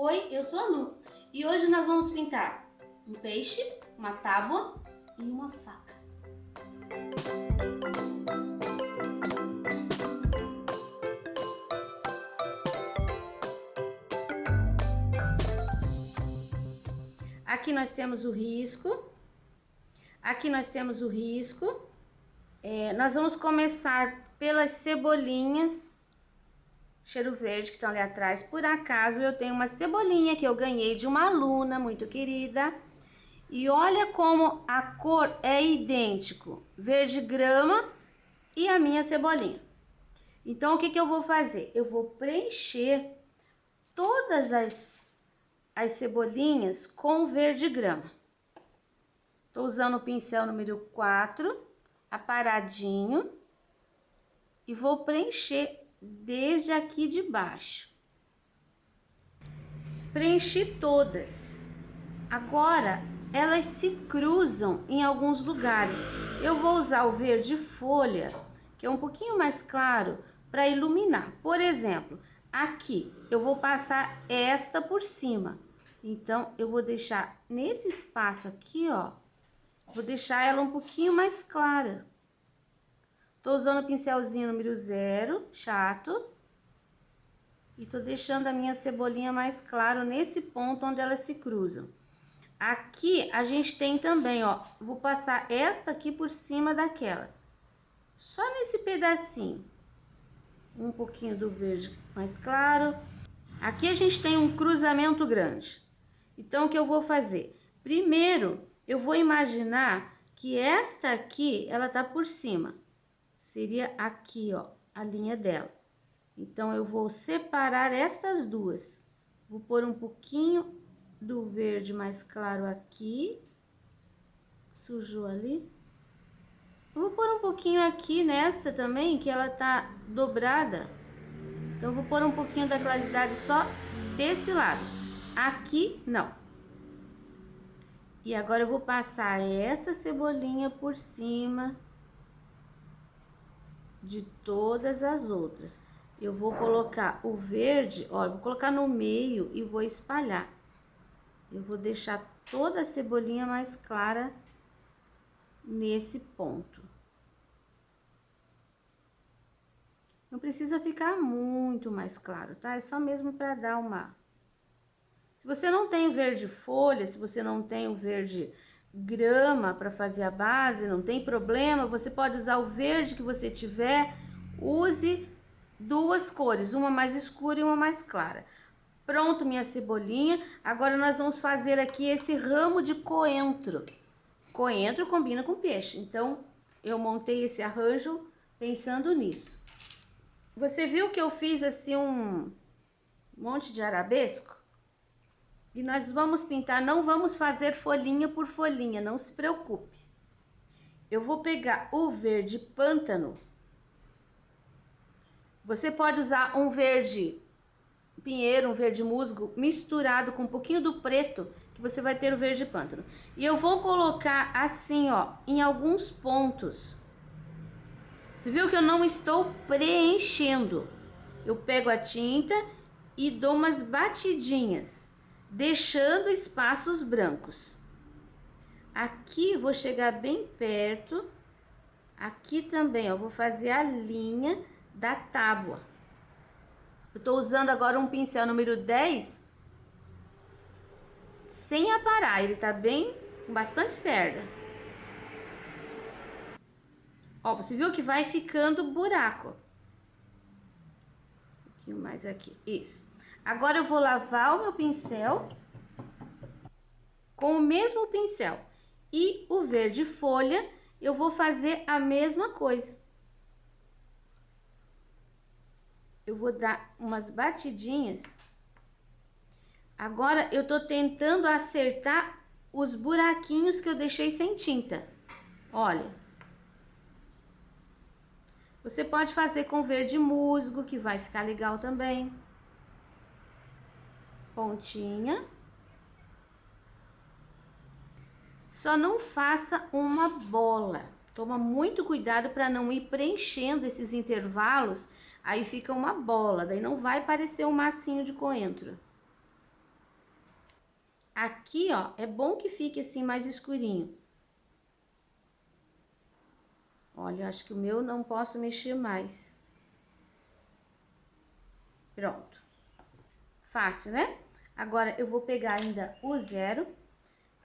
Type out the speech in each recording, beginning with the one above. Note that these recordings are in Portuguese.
Oi, eu sou a Lu e hoje nós vamos pintar um peixe, uma tábua e uma faca. Aqui nós temos o risco, aqui nós temos o risco. Nós vamos começar pelas cebolinhas cheiro verde que estão ali atrás. Por acaso eu tenho uma cebolinha que eu ganhei de uma aluna muito querida. E olha como a cor é idêntico, verde grama e a minha cebolinha. Então o que eu vou fazer? Eu vou preencher todas as cebolinhas com verde grama. Tô usando o pincel número 4, aparadinho, e vou preencher desde aqui de baixo. Preenchi todas. Agora elas se cruzam em alguns lugares. Eu vou usar o verde folha, que é um pouquinho mais claro, para iluminar. Por exemplo, aqui eu vou passar esta por cima. Então eu vou deixar nesse espaço aqui, ó, vou deixar ela um pouquinho mais clara. Tô usando o pincelzinho número 0, chato. E tô deixando a minha cebolinha mais claro nesse ponto onde elas se cruzam. Aqui a gente tem também, ó, vou passar esta aqui por cima daquela. Só nesse pedacinho. Um pouquinho do verde mais claro. Aqui a gente tem um cruzamento grande. Então o que eu vou fazer? Primeiro, eu vou imaginar que esta aqui, ela tá por cima. Seria aqui, ó, a linha dela. Então eu vou separar estas duas. Vou pôr um pouquinho do verde mais claro aqui. Sujou ali. Eu vou pôr um pouquinho aqui nesta também, que ela tá dobrada. Então eu vou pôr um pouquinho da claridade só desse lado. Aqui não. E agora eu vou passar essa cebolinha por cima de todas as outras. Eu vou colocar o verde, ó, vou colocar no meio e vou espalhar. Eu vou deixar toda a cebolinha mais clara nesse ponto. Não precisa ficar muito mais claro, tá? É só mesmo para dar uma... Se você não tem o verde folha, se você não tem o verde grama para fazer a base, não tem problema, você pode usar o verde que você tiver. Use duas cores, uma mais escura e uma mais clara. Pronto, minha cebolinha. Agora nós vamos fazer aqui esse ramo de coentro. Coentro combina com peixe, então eu montei esse arranjo pensando nisso. Você viu que eu fiz assim um monte de arabesco? E nós vamos pintar, não vamos fazer folhinha por folhinha, não se preocupe. Eu vou pegar o verde pântano. Você pode usar um verde pinheiro, um verde musgo, misturado com um pouquinho do preto, que você vai ter o verde pântano. E eu vou colocar assim, ó, em alguns pontos. Você viu que eu não estou preenchendo. Eu pego a tinta e dou umas batidinhas, deixando espaços brancos. Aqui vou chegar bem perto. Aqui também, ó, vou fazer a linha da tábua. Eu tô usando agora um pincel número 10, sem aparar, ele tá bem, com bastante cerda. Ó, você viu que vai ficando buraco. Um pouquinho mais aqui, isso. Agora eu vou lavar o meu pincel com o mesmo pincel. E o verde folha, eu vou fazer a mesma coisa. Eu vou dar umas batidinhas. Agora eu tô tentando acertar os buraquinhos que eu deixei sem tinta. Olha. Você pode fazer com verde musgo, que vai ficar legal também. Pontinha. Só não faça uma bola. Toma muito cuidado para não ir preenchendo esses intervalos, aí fica uma bola, daí não vai parecer um massinho de coentro. Aqui, ó, é bom que fique assim mais escurinho. Olha, eu acho que o meu não posso mexer mais. Pronto. Fácil, né? Agora, eu vou pegar ainda o 0,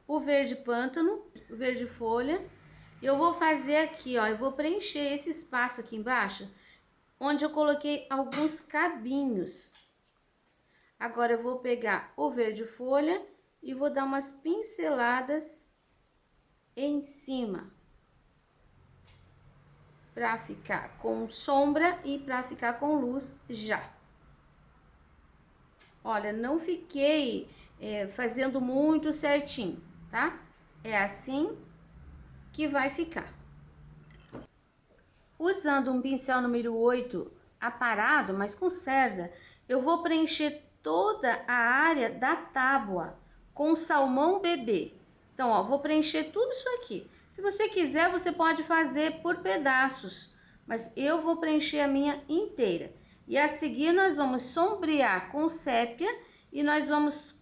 o verde pântano, o verde folha. Eu vou fazer aqui, ó, eu vou preencher esse espaço aqui embaixo, onde eu coloquei alguns cabinhos. Agora, eu vou pegar o verde folha e vou dar umas pinceladas em cima, pra ficar com sombra e pra ficar com luz já. Olha, não fiquei fazendo muito certinho, tá? É assim que vai ficar. Usando um pincel número 8 aparado, mas com cerda, eu vou preencher toda a área da tábua com salmão bebê. Então, ó, vou preencher tudo isso aqui. Se você quiser, você pode fazer por pedaços, mas eu vou preencher a minha inteira. E a seguir, nós vamos sombrear com sépia e nós vamos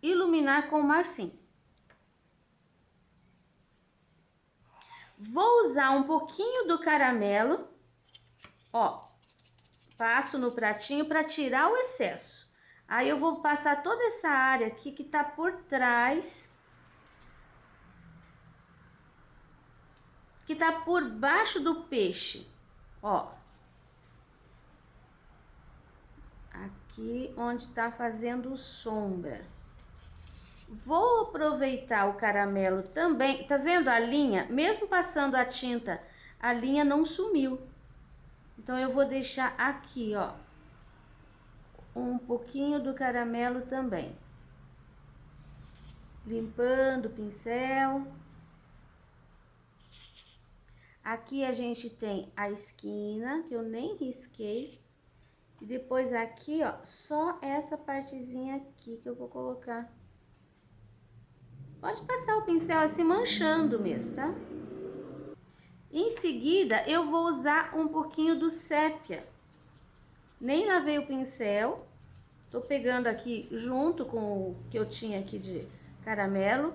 iluminar com marfim. Vou usar um pouquinho do caramelo, ó, passo no pratinho para tirar o excesso. Aí eu vou passar toda essa área aqui que tá por trás, que tá por baixo do peixe, ó. Aqui onde tá fazendo sombra. Vou aproveitar o caramelo também, tá vendo a linha? Mesmo passando a tinta, a linha não sumiu. Então, eu vou deixar aqui, ó, um pouquinho do caramelo também. Limpando o pincel. Aqui a gente tem a esquina, que eu nem risquei. E depois aqui, ó, só essa partezinha aqui que eu vou colocar. Pode passar o pincel assim, manchando mesmo, tá? Em seguida, eu vou usar um pouquinho do sépia. Nem lavei o pincel. Tô pegando aqui junto com o que eu tinha aqui de caramelo.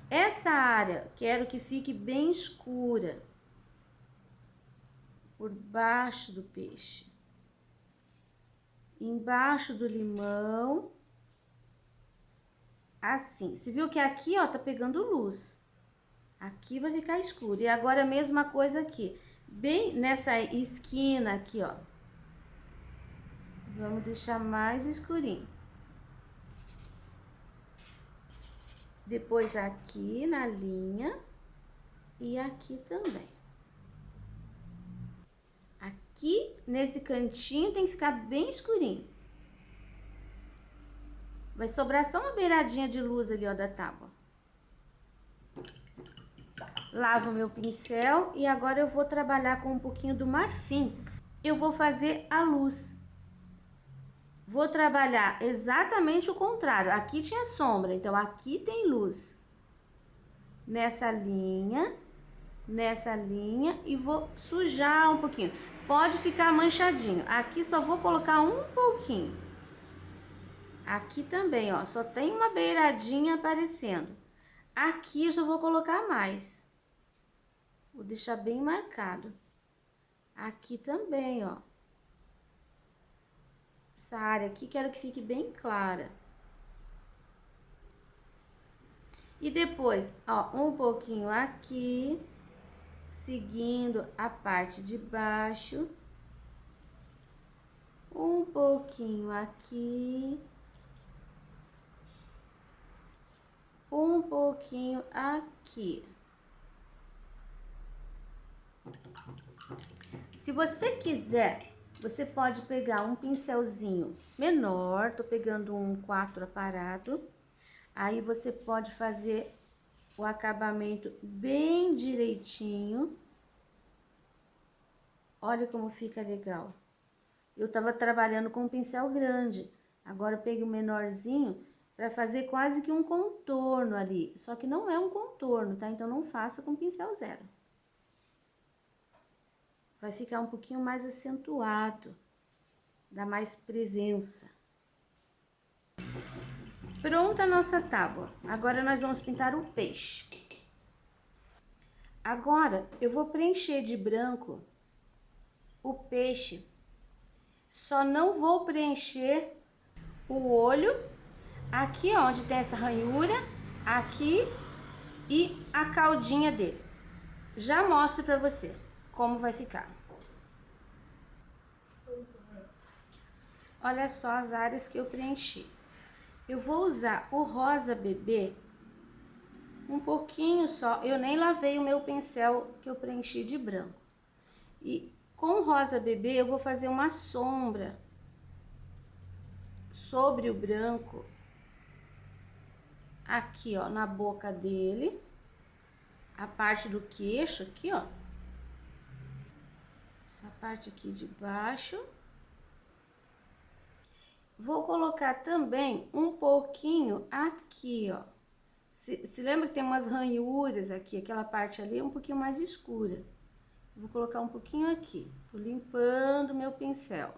Essa área, quero que fique bem escura. Por baixo do peixe. Embaixo do limão. Assim. Você viu que aqui, ó, tá pegando luz. Aqui vai ficar escuro. E agora a mesma coisa aqui. Bem nessa esquina aqui, ó. Vamos deixar mais escurinho. Depois aqui na linha. E aqui também. Aqui nesse cantinho tem que ficar bem escurinho. Vai sobrar só uma beiradinha de luz ali, ó, da tábua. Lavo meu pincel e agora eu vou trabalhar com um pouquinho do marfim. Eu vou fazer a luz. Vou trabalhar exatamente o contrário. Aqui tinha sombra, então aqui tem luz. Nessa linha e vou sujar um pouquinho. Pode ficar manchadinho. Aqui só vou colocar um pouquinho. Aqui também, ó, só tem uma beiradinha aparecendo. Aqui eu já vou colocar mais. Vou deixar bem marcado. Aqui também, ó. Essa área aqui, quero que fique bem clara. E depois, ó, um pouquinho aqui, seguindo a parte de baixo. Um pouquinho aqui. Um pouquinho aqui. Se você quiser, você pode pegar um pincelzinho menor, tô pegando um 4 aparado. Aí você pode fazer o acabamento bem direitinho. Olha como fica legal. Eu tava trabalhando com um pincel grande, agora eu peguei um menorzinho para fazer quase que um contorno ali. Só que não é um contorno, tá? Então não faça com pincel 0. Vai ficar um pouquinho mais acentuado, dá mais presença. Pronta a nossa tábua. Agora nós vamos pintar o peixe. Agora eu vou preencher de branco o peixe. Só não vou preencher o olho aqui, ó, onde tem essa ranhura, aqui e a caudinha dele. Já mostro pra você como vai ficar. Olha só as áreas que eu preenchi. Eu vou usar o rosa bebê um pouquinho só. Eu nem lavei o meu pincel que eu preenchi de branco. E com o rosa bebê eu vou fazer uma sombra sobre o branco. Aqui, ó, na boca dele. A parte do queixo aqui, ó. Essa parte aqui de baixo. Vou colocar também um pouquinho aqui, ó. Se lembra que tem umas ranhuras aqui, aquela parte ali é um pouquinho mais escura. Vou colocar um pouquinho aqui. Vou limpando meu pincel.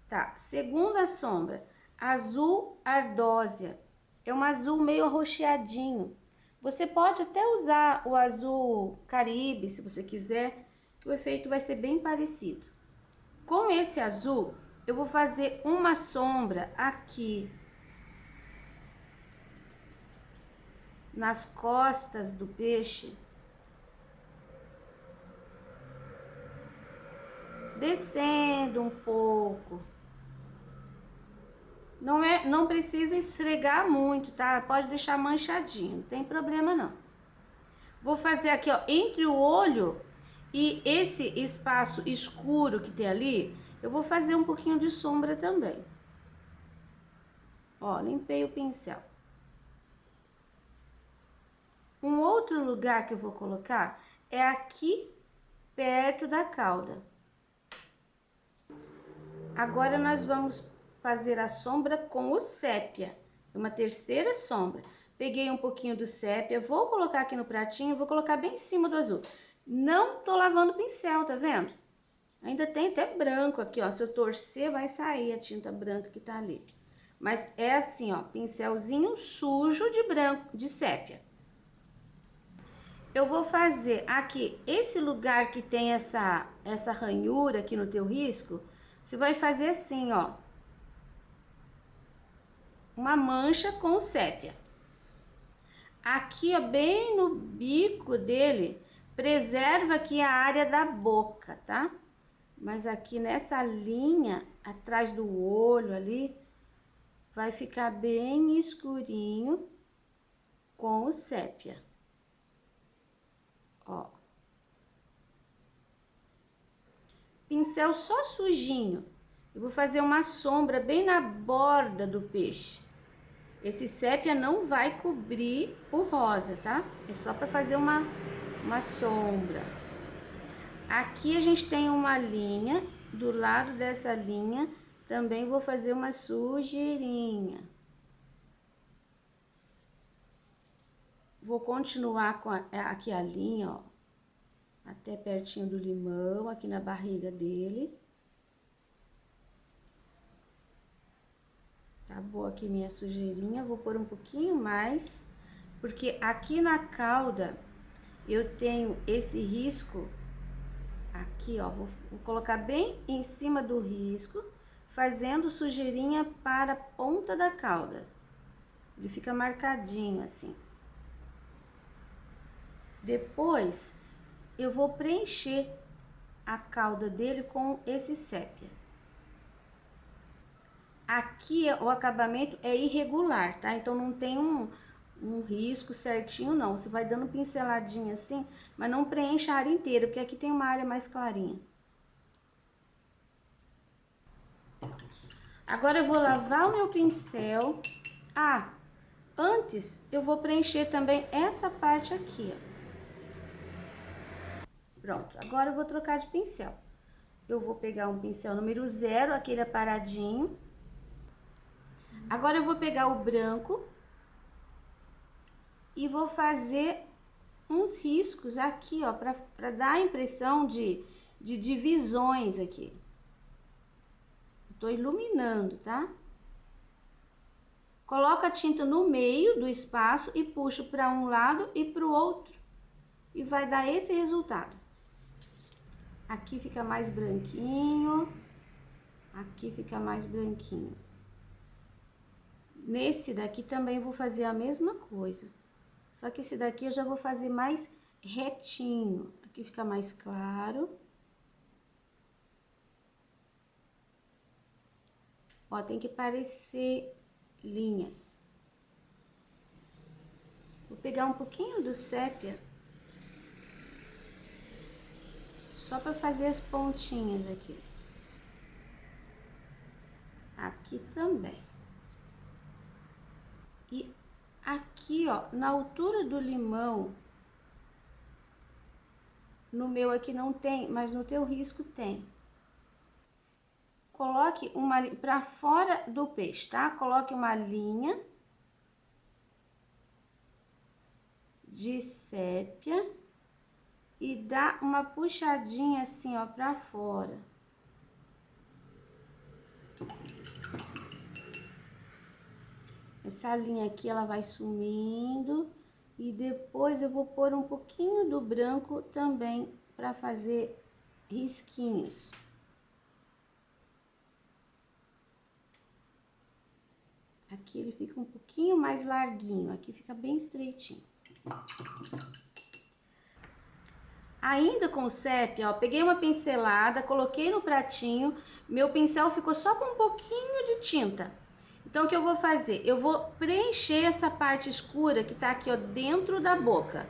Tá, segunda sombra, azul ardósia. É um azul meio arroxeadinho. Você pode até usar o azul Caribe, se você quiser, que o efeito vai ser bem parecido. Com esse azul, eu vou fazer uma sombra aqui nas costas do peixe, descendo um pouco. Não precisa esfregar muito, tá? Pode deixar manchadinho, não tem problema não. Vou fazer aqui, ó, entre o olho e esse espaço escuro que tem ali, eu vou fazer um pouquinho de sombra também. Ó, limpei o pincel. Um outro lugar que eu vou colocar é aqui perto da cauda. Agora nós vamos fazer a sombra com o sépia, uma terceira sombra. Peguei um pouquinho do sépia, vou colocar aqui no pratinho, vou colocar bem em cima do azul. Não tô lavando o pincel, tá vendo? Ainda tem até branco aqui, ó. Se eu torcer, vai sair a tinta branca que tá ali. Mas é assim, ó, pincelzinho sujo de branco, de sépia. Eu vou fazer aqui, esse lugar que tem essa ranhura aqui no teu risco, você vai fazer assim, ó. Uma mancha com sépia. Aqui, ó, bem no bico dele, preserva aqui a área da boca, tá? Mas aqui nessa linha, atrás do olho ali, vai ficar bem escurinho com o sépia. Ó. Pincel só sujinho. Eu vou fazer uma sombra bem na borda do peixe. Esse sépia não vai cobrir o rosa, tá? É só para fazer uma sombra. Aqui a gente tem uma linha, do lado dessa linha também vou fazer uma sujeirinha. Vou continuar com aqui a linha, ó, até pertinho do limão, aqui na barriga dele. Acabou aqui minha sujeirinha, vou pôr um pouquinho mais, porque aqui na cauda eu tenho esse risco aqui, ó, vou colocar bem em cima do risco, fazendo sujeirinha para a ponta da cauda. Ele fica marcadinho assim. Depois, eu vou preencher a cauda dele com esse sépia. Aqui, o acabamento é irregular, tá? Então, não tem um risco certinho, não. Você vai dando pinceladinha assim, mas não preenche a área inteira, porque aqui tem uma área mais clarinha. Agora, eu vou lavar o meu pincel. Ah, antes, eu vou preencher também essa parte aqui, ó. Pronto, agora eu vou trocar de pincel. Eu vou pegar um pincel número 0, aquele aparadinho. Agora eu vou pegar o branco e vou fazer uns riscos aqui, ó, pra dar a impressão de divisões aqui. Tô iluminando, tá? Coloco a tinta no meio do espaço e puxo para um lado e para o outro. E vai dar esse resultado. Aqui fica mais branquinho, aqui fica mais branquinho. Nesse daqui também vou fazer a mesma coisa. Só que esse daqui eu já vou fazer mais retinho. Aqui fica mais claro. Ó, tem que parecer linhas. Vou pegar um pouquinho do sépia. Só para fazer as pontinhas aqui. Aqui também. E aqui, ó, na altura do limão, no meu aqui não tem, mas no teu risco tem. Coloque uma para fora do peixe, tá? Coloque uma linha de sépia e dá uma puxadinha assim, ó, para fora. Essa linha aqui, ela vai sumindo e depois eu vou pôr um pouquinho do branco também para fazer risquinhos. Aqui ele fica um pouquinho mais larguinho, aqui fica bem estreitinho. Ainda com o sépia, ó, peguei uma pincelada, coloquei no pratinho, meu pincel ficou só com um pouquinho de tinta. Então, o que eu vou fazer? Eu vou preencher essa parte escura que tá aqui, ó, dentro da boca.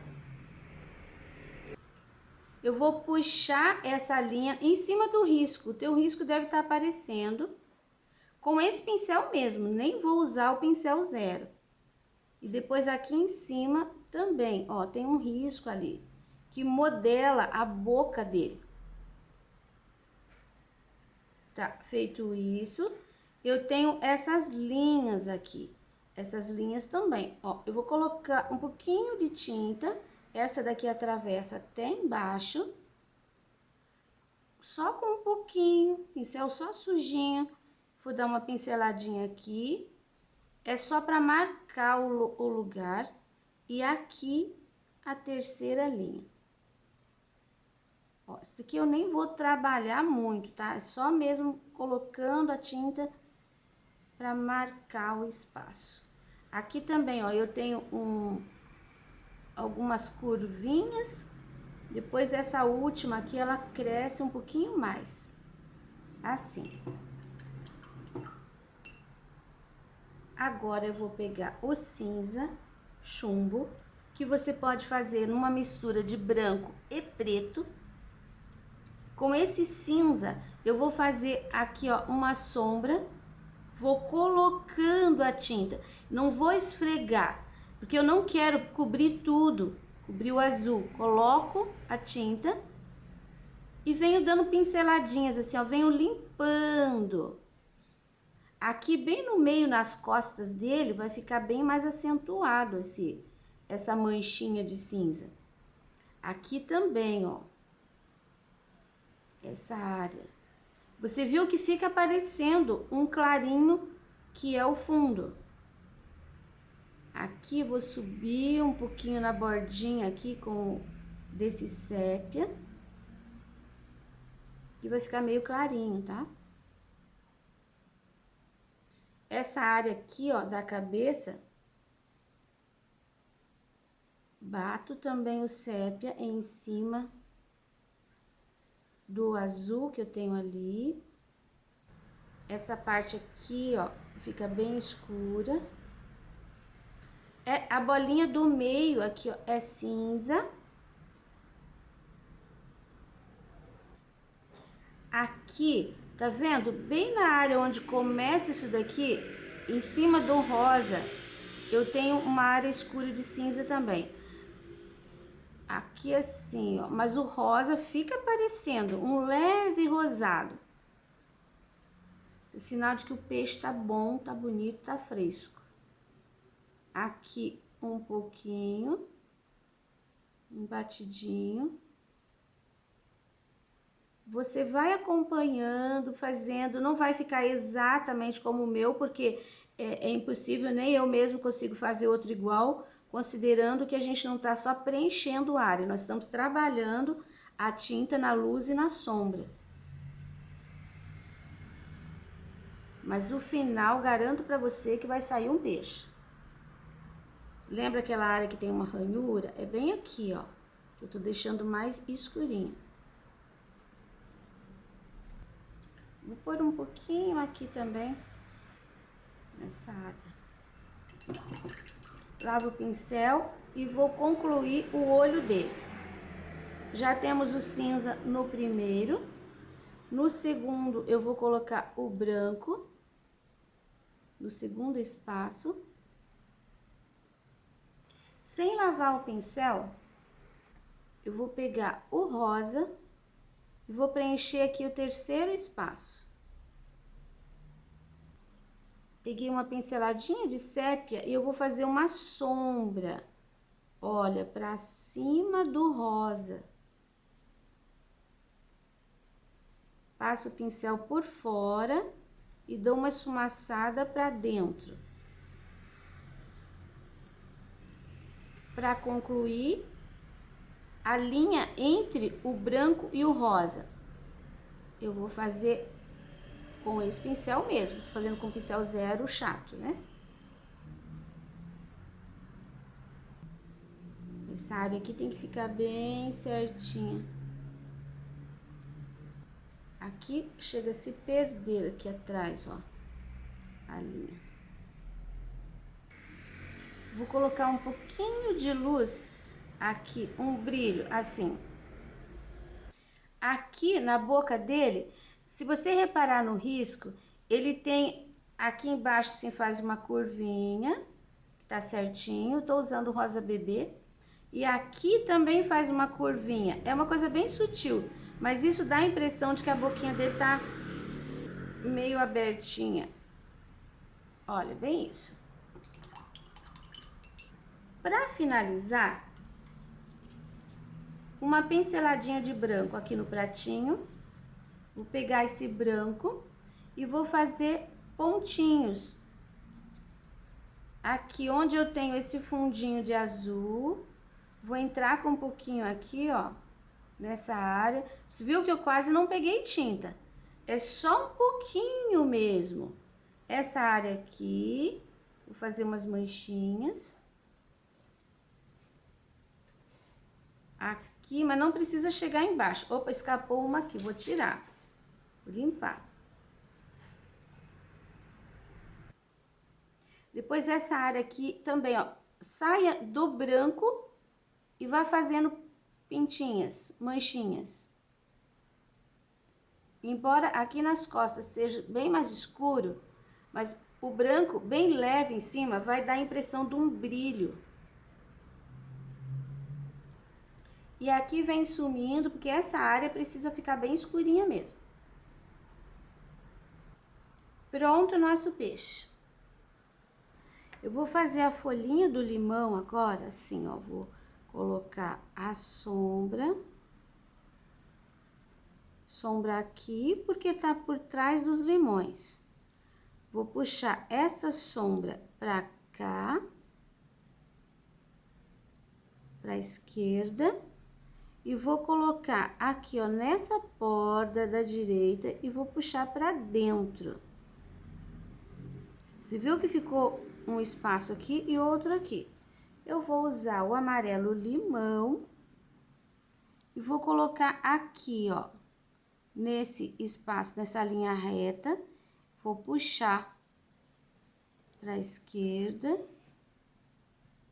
Eu vou puxar essa linha em cima do risco. O teu risco deve estar aparecendo. Com esse pincel mesmo, nem vou usar o pincel zero. E depois aqui em cima também, ó, tem um risco ali, que modela a boca dele. Tá, feito isso, eu tenho essas linhas aqui, essas linhas também, ó, eu vou colocar um pouquinho de tinta, essa daqui atravessa até embaixo, só com um pouquinho, pincel só sujinho, vou dar uma pinceladinha aqui, é só para marcar o lugar, e aqui a terceira linha. Ó, esse aqui eu nem vou trabalhar muito, tá? É só mesmo colocando a tinta para marcar o espaço. Aqui também, ó, eu tenho algumas curvinhas. Depois essa última aqui, ela cresce um pouquinho mais. Assim. Agora eu vou pegar o cinza, chumbo, que você pode fazer numa mistura de branco e preto. Com esse cinza, eu vou fazer aqui, ó, uma sombra. Vou colocando a tinta, não vou esfregar, porque eu não quero cobrir tudo, cobrir o azul. Coloco a tinta e venho dando pinceladinhas assim, ó, venho limpando. Aqui bem no meio, nas costas dele, vai ficar bem mais acentuado essa manchinha de cinza. Aqui também, ó, essa área. Você viu que fica aparecendo um clarinho que é o fundo. Aqui vou subir um pouquinho na bordinha aqui com desse sépia. Que vai ficar meio clarinho, tá? Essa área aqui, ó, da cabeça, bato também o sépia em cima do azul que eu tenho ali. Essa parte aqui, ó, fica bem escura. A bolinha do meio aqui, ó, é cinza. Aqui, tá vendo? Bem na área onde começa isso daqui, em cima do rosa, eu tenho uma área escura de cinza também. Aqui assim, ó, mas o rosa fica aparecendo um leve rosado. É sinal de que o peixe tá bom, tá bonito, tá fresco. Aqui um pouquinho, um batidinho. Você vai acompanhando, fazendo, não vai ficar exatamente como o meu, porque é impossível, nem eu mesmo consigo fazer outro igual, considerando que a gente não está só preenchendo a área, nós estamos trabalhando a tinta na luz e na sombra. Mas o final, garanto para você que vai sair um peixe. Lembra aquela área que tem uma ranhura? É bem aqui, ó, que eu tô deixando mais escurinho. Vou pôr um pouquinho aqui também, nessa área. Lavo o pincel e vou concluir o olho dele. Já temos o cinza no primeiro. No segundo, eu vou colocar o branco. No segundo espaço. Sem lavar o pincel, eu vou pegar o rosa e vou preencher aqui o terceiro espaço. Peguei uma pinceladinha de sépia e eu vou fazer uma sombra. Olha, pra cima do rosa. Passo o pincel por fora e dou uma esfumaçada pra dentro. Para concluir a linha entre o branco e o rosa, eu vou fazer com esse pincel mesmo, tô fazendo com pincel zero chato, né? Essa área aqui tem que ficar bem certinha. Aqui chega a se perder aqui atrás, ó, a linha. Vou colocar um pouquinho de luz aqui, um brilho, assim. Aqui na boca dele, se você reparar no risco, ele tem aqui embaixo, assim, faz uma curvinha, que tá certinho. Tô usando o rosa bebê. E aqui também faz uma curvinha. É uma coisa bem sutil, mas isso dá a impressão de que a boquinha dele tá meio abertinha. Olha, bem isso. Para finalizar, uma pinceladinha de branco aqui no pratinho. Vou pegar esse branco e vou fazer pontinhos. Aqui onde eu tenho esse fundinho de azul, vou entrar com um pouquinho aqui, ó, nessa área. Você viu que eu quase não peguei tinta? É só um pouquinho mesmo. Essa área aqui, vou fazer umas manchinhas. Aqui, mas não precisa chegar embaixo. Opa, escapou uma aqui, vou tirar. Vou limpar. Depois essa área aqui também, ó, saia do branco e vá fazendo pintinhas, manchinhas. Embora aqui nas costas seja bem mais escuro, mas o branco bem leve em cima vai dar a impressão de um brilho. E aqui vem sumindo, porque essa área precisa ficar bem escurinha mesmo. Pronto o nosso peixe. Eu vou fazer a folhinha do limão agora, assim, ó, vou colocar a sombra. Sombra aqui, porque tá por trás dos limões. Vou puxar essa sombra pra cá, pra esquerda. E vou colocar aqui, ó, nessa borda da direita e vou puxar pra dentro. Você viu que ficou um espaço aqui e outro aqui? Eu vou usar o amarelo limão e vou colocar aqui, ó, nesse espaço, nessa linha reta. Vou puxar pra esquerda.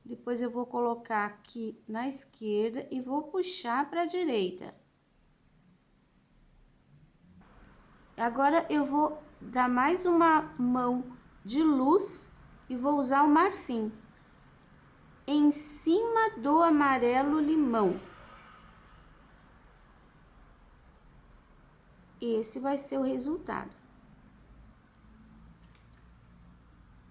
Depois eu vou colocar aqui na esquerda e vou puxar para a direita. Agora eu vou dar mais uma mão de luz e vou usar o marfim em cima do amarelo limão. Esse vai ser o resultado.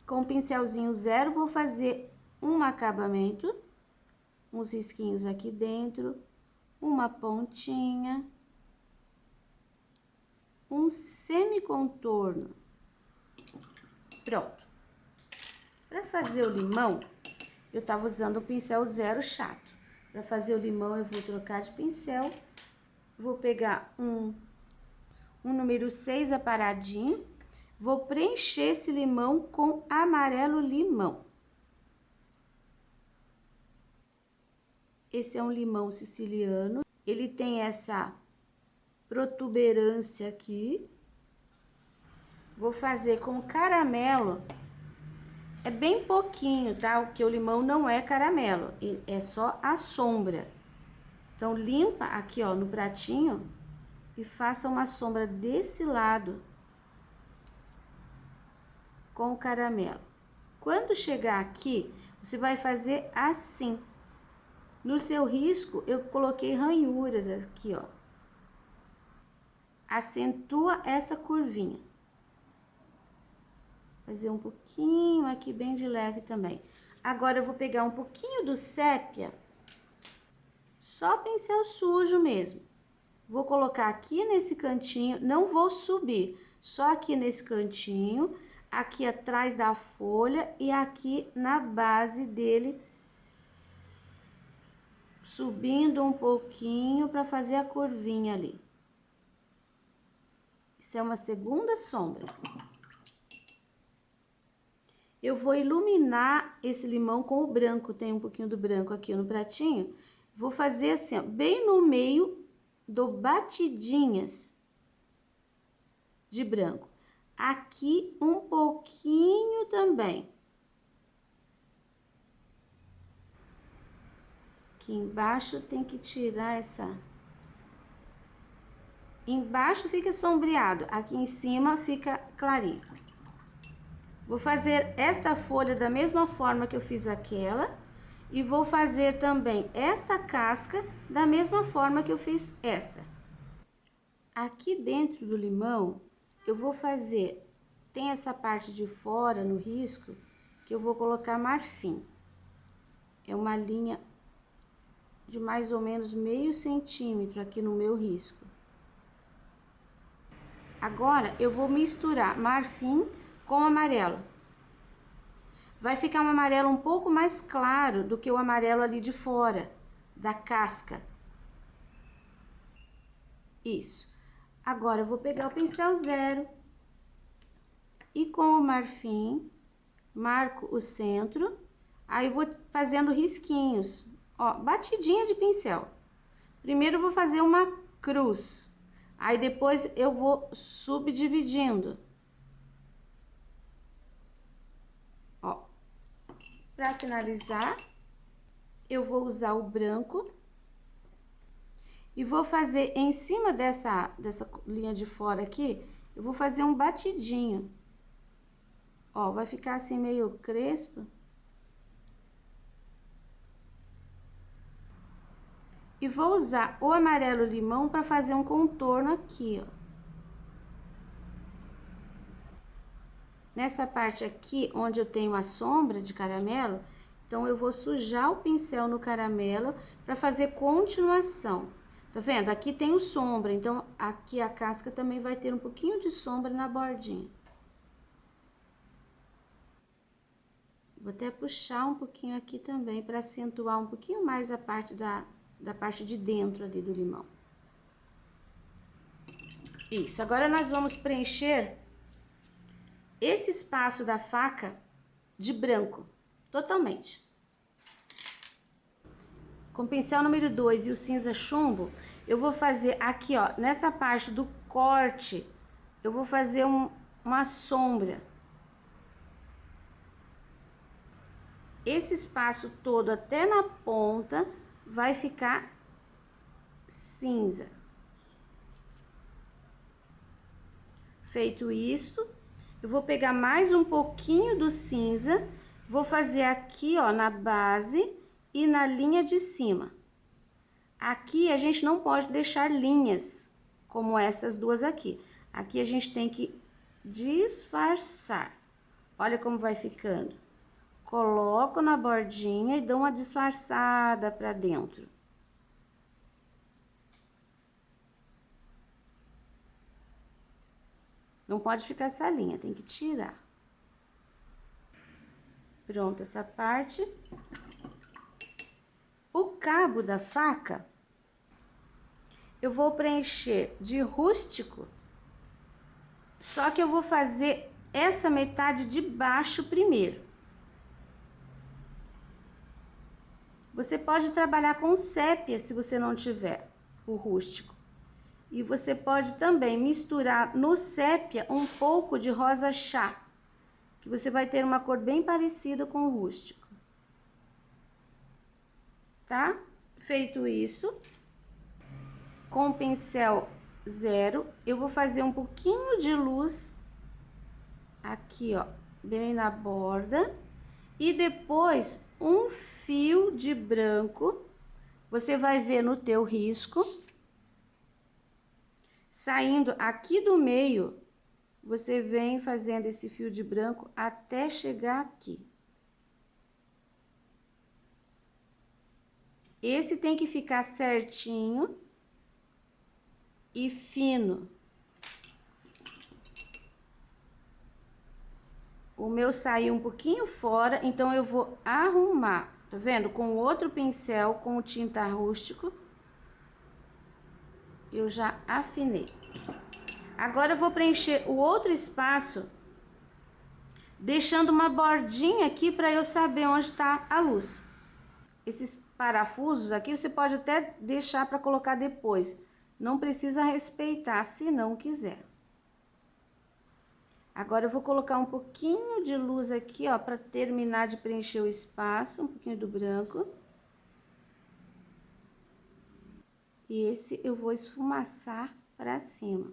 Com o pincelzinho zero, vou fazer um acabamento, uns risquinhos aqui dentro, uma pontinha, um semicontorno. Pronto. Para fazer o limão, eu tava usando o pincel 0 chato. Para fazer o limão, eu vou trocar de pincel. Vou pegar um número 6 aparadinho. Vou preencher esse limão com amarelo limão. Esse é um limão siciliano. Ele tem essa protuberância aqui. Vou fazer com caramelo. É bem pouquinho, tá? Porque o limão não é caramelo, é só a sombra. Então, limpa aqui, ó, no pratinho e faça uma sombra desse lado com o caramelo. Quando chegar aqui, você vai fazer assim. No seu risco, eu coloquei ranhuras aqui, ó. Acentua essa curvinha. Fazer um pouquinho aqui, bem de leve também. Agora, eu vou pegar um pouquinho do sépia, só pincel sujo mesmo. Vou colocar aqui nesse cantinho, não vou subir, só aqui nesse cantinho, aqui atrás da folha e aqui na base dele, subindo um pouquinho para fazer a curvinha ali. Isso é uma segunda sombra. Eu vou iluminar esse limão com o branco, tem um pouquinho do branco aqui no pratinho. Vou fazer assim, ó, bem no meio do batidinhas de branco. Aqui um pouquinho também. Aqui embaixo tem que tirar essa... Embaixo fica sombreado, aqui em cima fica clarinho. Vou fazer esta folha da mesma forma que eu fiz aquela. E vou fazer também essa casca da mesma forma que eu fiz essa. Aqui dentro do limão, eu vou fazer... Tem essa parte de fora, no risco, que eu vou colocar marfim. É uma linha de mais ou menos meio centímetro aqui no meu risco. Agora, eu vou misturar marfim com amarelo. Vai ficar um amarelo um pouco mais claro do que o amarelo ali de fora, da casca. Isso. Agora, eu vou pegar o pincel 0 e com o marfim, marco o centro, aí eu vou fazendo risquinhos, ó, batidinha de pincel. Primeiro eu vou fazer uma cruz, aí depois eu vou subdividindo. Ó, para finalizar, eu vou usar o branco e vou fazer em cima dessa linha de fora aqui, eu vou fazer um batidinho. Ó, vai ficar assim meio crespo. E vou usar o amarelo limão para fazer um contorno aqui, ó. Nessa parte aqui, onde eu tenho a sombra de caramelo, então eu vou sujar o pincel no caramelo para fazer continuação. Tá vendo? Aqui tem o sombra, então aqui a casca também vai ter um pouquinho de sombra na bordinha. Vou até puxar um pouquinho aqui também para acentuar um pouquinho mais a parte da parte de dentro ali do limão. Isso, agora nós vamos preencher esse espaço da faca de branco, totalmente. Com o pincel número 2 e o cinza chumbo, eu vou fazer aqui, ó, nessa parte do corte, eu vou fazer uma sombra. Esse espaço todo até na ponta vai ficar cinza. Feito isso, eu vou pegar mais um pouquinho do cinza, vou fazer aqui, ó, na base e na linha de cima. Aqui a gente não pode deixar linhas como essas duas aqui. Aqui a gente tem que disfarçar. Olha como vai ficando. Coloco na bordinha e dou uma disfarçada pra dentro. Não pode ficar essa linha, tem que tirar. Pronto essa parte. O cabo da faca, eu vou preencher de rústico, só que eu vou fazer essa metade de baixo primeiro. Você pode trabalhar com sépia se você não tiver o rústico. E você pode também misturar no sépia um pouco de rosa chá, que você vai ter uma cor bem parecida com o rústico. Tá? Feito isso, com o pincel 0, eu vou fazer um pouquinho de luz aqui, ó, bem na borda. E depois, um fio de branco, você vai ver no teu risco, saindo aqui do meio, você vem fazendo esse fio de branco até chegar aqui. Esse tem que ficar certinho e fino. O meu saiu um pouquinho fora, então eu vou arrumar, tá vendo? Com outro pincel, com o tinta rústico, eu já afinei. Agora eu vou preencher o outro espaço, deixando uma bordinha aqui para eu saber onde tá a luz. Esses parafusos aqui você pode até deixar para colocar depois. Não precisa respeitar se não quiser. Agora eu vou colocar um pouquinho de luz aqui, ó, para terminar de preencher o espaço, um pouquinho do branco. E esse eu vou esfumaçar para cima.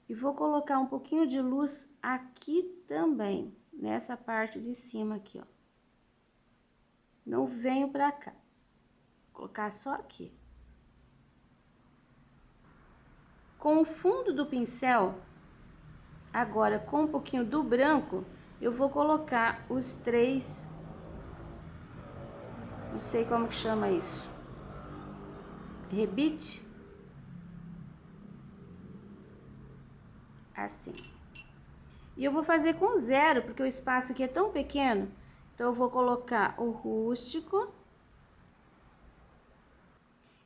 E vou colocar um pouquinho de luz aqui também, nessa parte de cima aqui, ó. Não venho pra cá. Vou colocar só aqui. Com o fundo do pincel, agora com um pouquinho do branco, eu vou colocar os 3, não sei como que chama isso, rebite. Assim. E eu vou fazer com 0, porque o espaço aqui é tão pequeno. Então, eu vou colocar o rústico.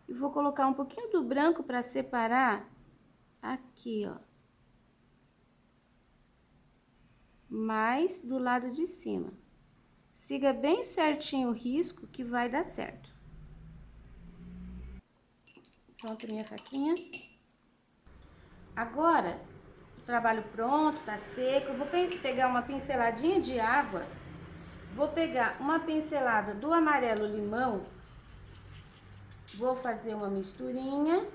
E vou colocar um pouquinho do branco para separar aqui, ó. Mais do lado de cima. Siga bem certinho o risco que vai dar certo. Pronto, minha faquinha. Agora, o trabalho pronto, tá seco. Eu vou pegar uma pinceladinha de água. Vou pegar uma pincelada do amarelo limão, vou fazer uma misturinha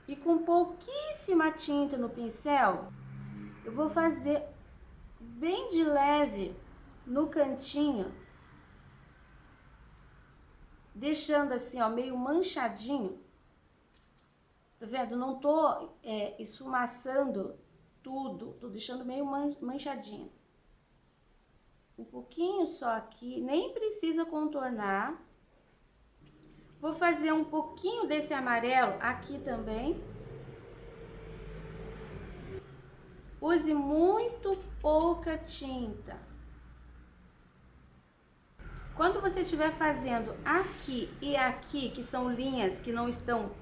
e com pouquíssima tinta no pincel, eu vou fazer bem de leve no cantinho, deixando assim, ó, meio manchadinho. Tá vendo? Não tô esfumaçando tudo, tô deixando meio manchadinho. Um pouquinho só aqui, nem precisa contornar. Vou fazer um pouquinho desse amarelo aqui também. Use muito pouca tinta. Quando você estiver fazendo aqui e aqui, que são linhas que não estão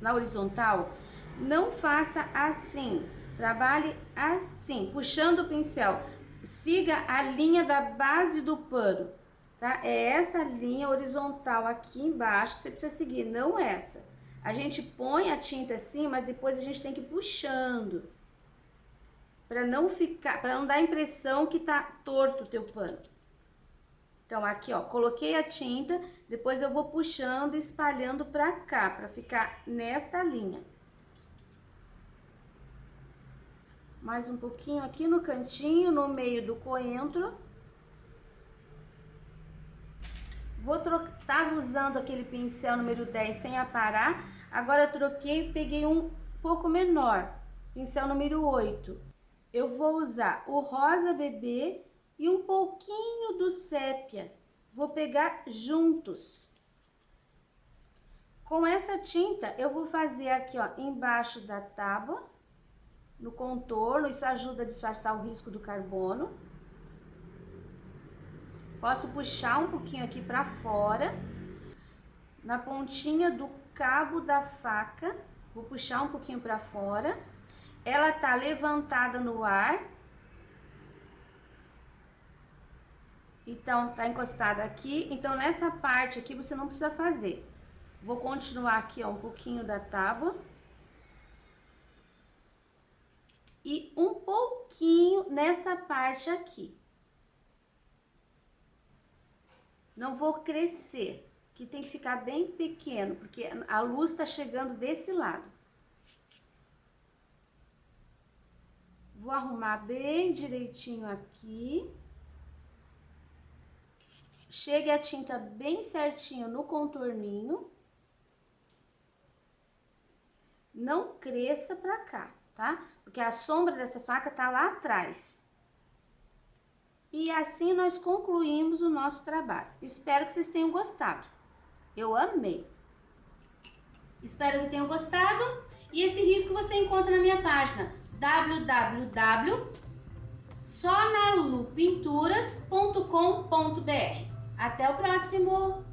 na horizontal, não faça assim. Trabalhe assim, puxando o pincel. Siga a linha da base do pano, tá? É essa linha horizontal aqui embaixo que você precisa seguir, não essa. A gente põe a tinta assim, mas depois a gente tem que ir puxando, para não ficar, para não dar a impressão que tá torto o teu pano. Então aqui, ó, coloquei a tinta, depois eu vou puxando e espalhando para cá, para ficar nesta linha. Mais um pouquinho aqui no cantinho, no meio do coentro. Tava usando aquele pincel número 10 sem aparar. Agora eu troquei e peguei um pouco menor, pincel número 8. Eu vou usar o rosa bebê e um pouquinho do sépia. Vou pegar juntos. Com essa tinta, eu vou fazer aqui, ó, embaixo da tábua, no contorno, isso ajuda a disfarçar o risco do carbono. Posso puxar um pouquinho aqui pra fora, na pontinha do cabo da faca, vou puxar um pouquinho pra fora. Ela tá levantada no ar. Então, tá encostada aqui. Então, nessa parte aqui você não precisa fazer. Vou continuar aqui, ó, um pouquinho da tábua. E um pouquinho nessa parte aqui. Não vou crescer, que tem que ficar bem pequeno, porque a luz tá chegando desse lado. Vou arrumar bem direitinho aqui. Chegue a tinta bem certinho no contorninho. Não cresça pra cá, tá? Porque a sombra dessa faca tá lá atrás. E assim nós concluímos o nosso trabalho. Espero que vocês tenham gostado. Eu amei. Espero que tenham gostado. E esse risco você encontra na minha página www.sonalupinturas.com.br. Até o próximo!